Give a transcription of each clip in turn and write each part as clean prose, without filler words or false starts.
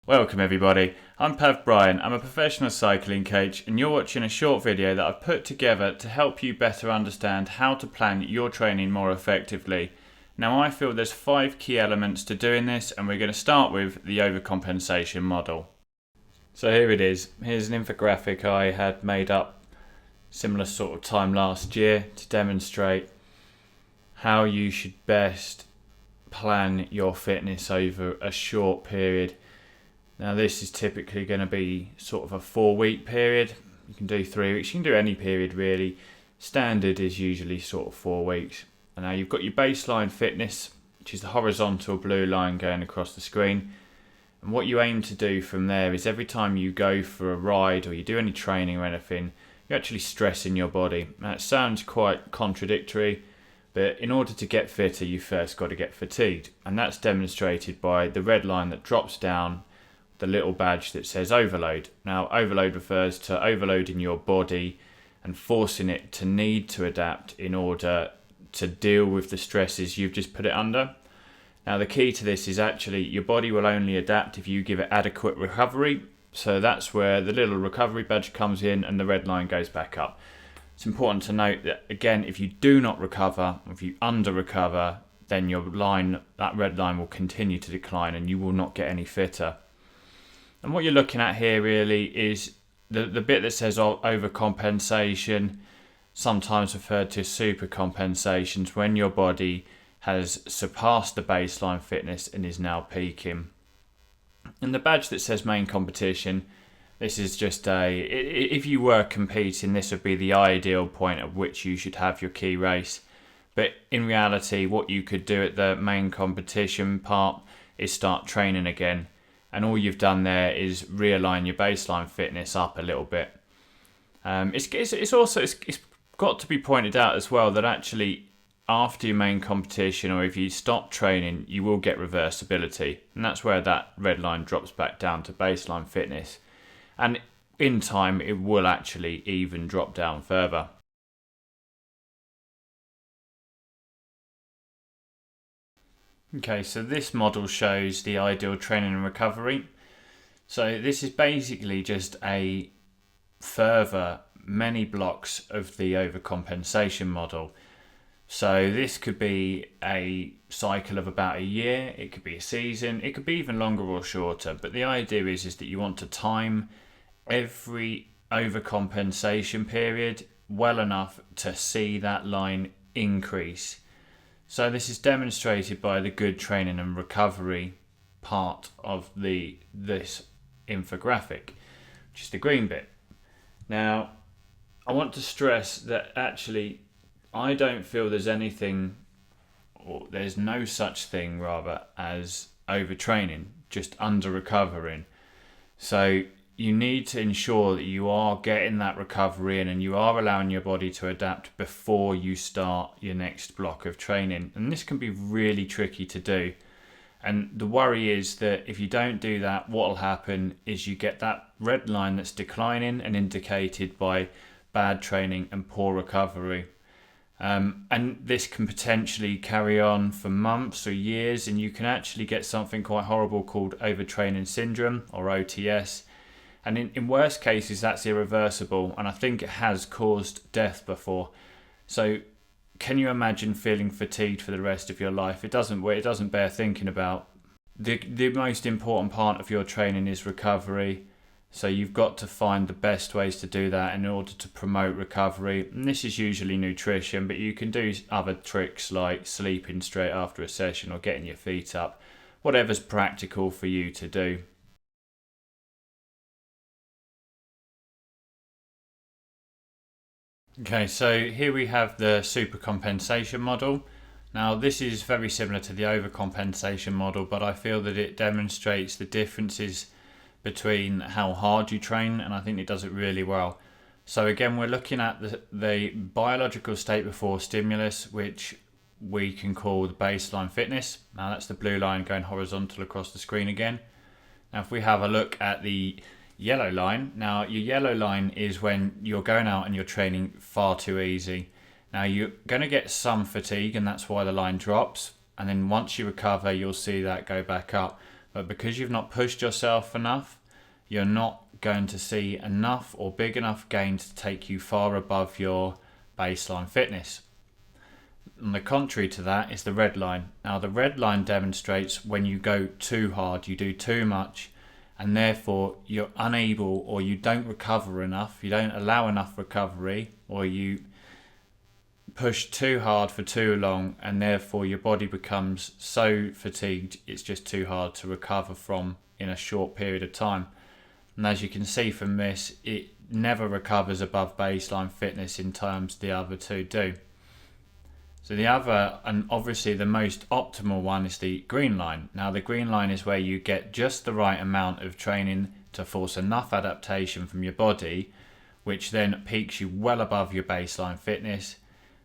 Welcome everybody, I'm Pav Bryan, I'm a professional cycling coach and you're watching a short video that I've put together to help you better understand how to plan your training more effectively. Now I feel there's 5 key elements to doing this and we're going to start with the overcompensation model. So here it is, here's an infographic I had made up similar sort of time last year to demonstrate how you should best plan your fitness over a short period. Now this is typically going to be sort of a 4-week period. You can do 3 weeks, you can do any period really. Standard is usually sort of 4 weeks. And now you've got your baseline fitness, which is the horizontal blue line going across the screen. And what you aim to do from there is every time you go for a ride or you do any training or anything, you're actually stressing your body. Now it sounds quite contradictory, but in order to get fitter, you first got to get fatigued. And that's demonstrated by the red line that drops down the little badge that says overload. Now overload refers to overloading your body and forcing it to need to adapt in order to deal with the stresses you've just put it under. Now the key to this is actually your body will only adapt if you give it adequate recovery. So that's where the little recovery badge comes in and the red line goes back up. It's important to note that again, if you do not recover, if you under recover, then your line, that red line will continue to decline and you will not get any fitter. And what you're looking at here really is the bit that says overcompensation, sometimes referred to as supercompensations, when your body has surpassed the baseline fitness and is now peaking. And the badge that says main competition, this is just if you were competing, this would be the ideal point at which you should have your key race. But in reality, what you could do at the main competition part is start training again. And all you've done there is realign your baseline fitness up a little bit. It's got to be pointed out as well that actually after your main competition or if you stop training, you will get reversibility. And that's where that red line drops back down to baseline fitness. And in time, it will actually even drop down further. Okay, so this model shows the ideal training and recovery. So this is basically just a further many blocks of the overcompensation model. So this could be a cycle of about a year, it could be a season, it could be even longer or shorter. But the idea is that you want to time every overcompensation period well enough to see that line increase. So this is demonstrated by the good training and recovery part of this infographic, which is the green bit. Now, I want to stress that actually I don't feel there's anything, or there's no such thing rather, as overtraining, just under recovering. So you need to ensure that you are getting that recovery in and you are allowing your body to adapt before you start your next block of training. And this can be really tricky to do. And the worry is that if you don't do that, what will happen is you get that red line that's declining and indicated by bad training and poor recovery. And this can potentially carry on for months or years, and you can actually get something quite horrible called overtraining syndrome, or OTS. And in worst cases, that's irreversible, and I think it has caused death before. So can you imagine feeling fatigued for the rest of your life? It doesn't bear thinking about. The most important part of your training is recovery. So you've got to find the best ways to do that in order to promote recovery. And this is usually nutrition, but you can do other tricks like sleeping straight after a session or getting your feet up, whatever's practical for you to do. Okay, so here we have the supercompensation model. Now this is very similar to the overcompensation model, but I feel that it demonstrates the differences between how hard you train, and I think it does it really well. So again, we're looking at the biological state before stimulus, which we can call the baseline fitness. Now that's the blue line going horizontal across the screen again. Now if we have a look at the yellow line, now your yellow line is when you're going out and you're training far too easy. Now you're going to get some fatigue and that's why the line drops, and then once you recover you'll see that go back up. But because you've not pushed yourself enough, you're not going to see enough or big enough gains to take you far above your baseline fitness. On the contrary to that is the red line. Now the red line demonstrates when you go too hard, you do too much, and therefore you're unable, or you don't recover enough, you don't allow enough recovery, or you push too hard for too long, and therefore your body becomes so fatigued it's just too hard to recover from in a short period of time. And as you can see from this, it never recovers above baseline fitness in terms the other two do. So the other, and obviously the most optimal one, is the green line. Now the green line is where you get just the right amount of training to force enough adaptation from your body, which then peaks you well above your baseline fitness,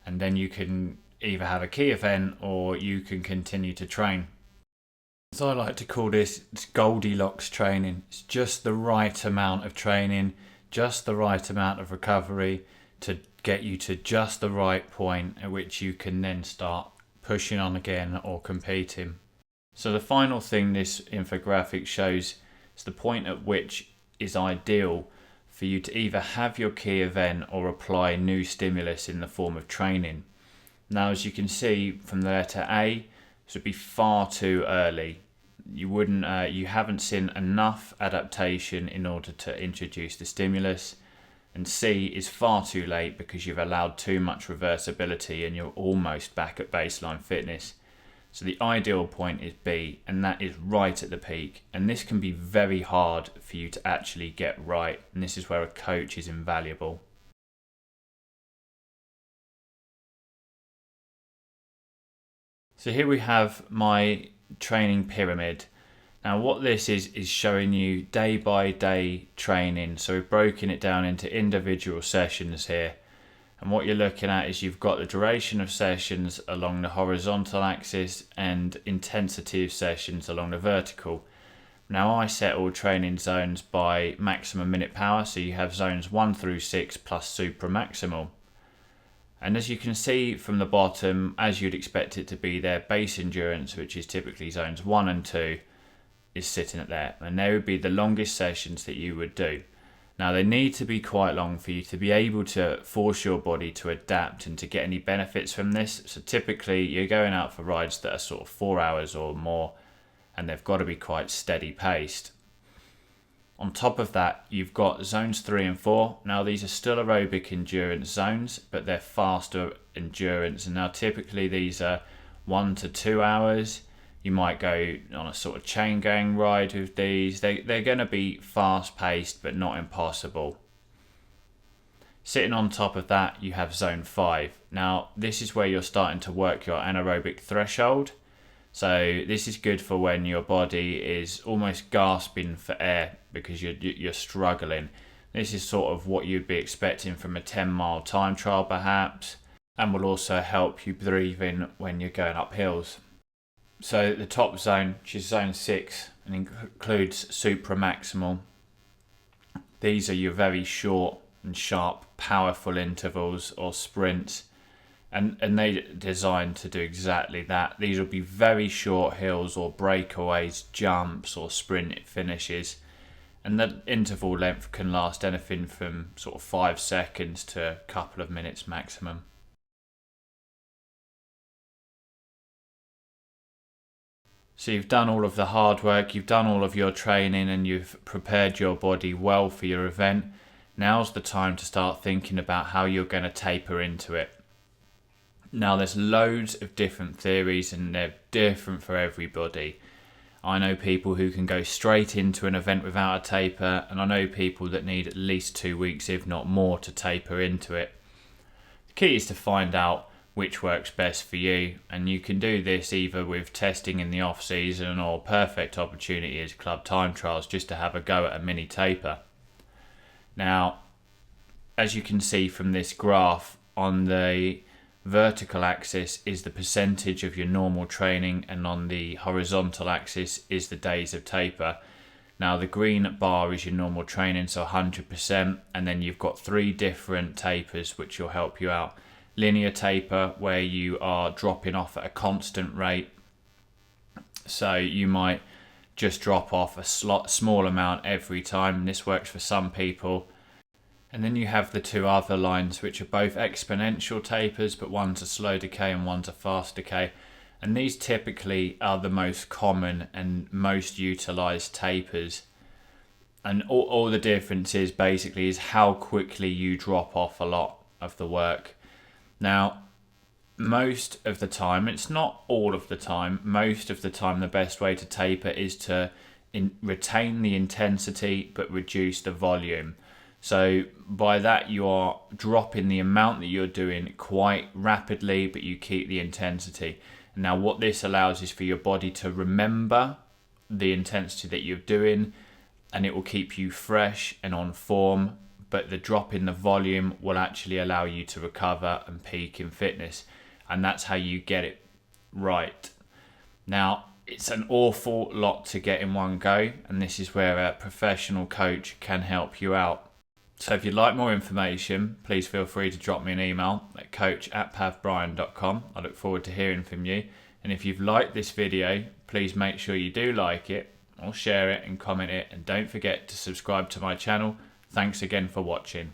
and then you can either have a key event or you can continue to train. So I like to call this Goldilocks training. It's just the right amount of training, just the right amount of recovery to get you to just the right point at which you can then start pushing on again or competing. So the final thing this infographic shows is the point at which is ideal for you to either have your key event or apply new stimulus in the form of training. Now, as you can see from the letter A, this would be far too early. You haven't seen enough adaptation in order to introduce the stimulus. And C is far too late because you've allowed too much reversibility and you're almost back at baseline fitness. So the ideal point is B, and that is right at the peak. And this can be very hard for you to actually get right. And this is where a coach is invaluable. So here we have my training pyramid. Now what this is showing you day by day training. So we've broken it down into individual sessions here. And what you're looking at is you've got the duration of sessions along the horizontal axis and intensity of sessions along the vertical. Now I set all training zones by maximum minute power. So you have zones 1 through 6 plus super maximal. And as you can see from the bottom, as you'd expect it to be there, base endurance, which is typically zones 1 and 2, is sitting at there. And they would be the longest sessions that you would do. Now they need to be quite long for you to be able to force your body to adapt and to get any benefits from this. So typically you're going out for rides that are sort of 4 hours or more, and they've got to be quite steady paced. On top of that, you've got zones 3 and 4. Now these are still aerobic endurance zones, but they're faster endurance. And now typically these are 1 to 2 hours. You might go on a sort of chain gang ride with these. They're going to be fast paced, but not impossible. Sitting on top of that, you have zone 5. Now this is where you're starting to work your anaerobic threshold. So this is good for when your body is almost gasping for air because you're struggling. This is sort of what you'd be expecting from a 10-mile time trial perhaps, and will also help you breathe in when you're going up hills. So the top zone, which is zone 6, and includes supramaximal. These are your very short and sharp, powerful intervals or sprints. And they're designed to do exactly that. These will be very short hills or breakaways, jumps or sprint finishes. And the interval length can last anything from sort of 5 seconds to a couple of minutes maximum. So you've done all of the hard work, you've done all of your training, and you've prepared your body well for your event. Now's the time to start thinking about how you're going to taper into it. Now there's loads of different theories and they're different for everybody. I know people who can go straight into an event without a taper, and I know people that need at least 2 weeks, if not more, to taper into it. The key is to find out which works best for you, and you can do this either with testing in the off season or perfect opportunity as club time trials just to have a go at a mini taper. Now, as you can see from this graph, on the vertical axis is the percentage of your normal training, and on the horizontal axis is the days of taper. Now the green bar is your normal training, so 100%, and then you've got 3 different tapers which will help you out. Linear taper, where you are dropping off at a constant rate, so you might just drop off a small amount every time, and this works for some people. And then you have the two other lines, which are both exponential tapers, but one's a slow decay and one's a fast decay. And these typically are the most common and most utilized tapers. And all the difference is basically is how quickly you drop off a lot of the work. Now, most of the time, it's not all of the time, most of the time the best way to taper is to retain the intensity but reduce the volume. So by that you are dropping the amount that you're doing quite rapidly, but you keep the intensity. Now what this allows is for your body to remember the intensity that you're doing, and it will keep you fresh and on form, but the drop in the volume will actually allow you to recover and peak in fitness. And that's how you get it right. Now, it's an awful lot to get in one go, and this is where a professional coach can help you out. So if you'd like more information, please feel free to drop me an email at coach@pavbrian.com. I look forward to hearing from you. And if you've liked this video, please make sure you do like it, or share it and comment it, and don't forget to subscribe to my channel. Thanks again for watching.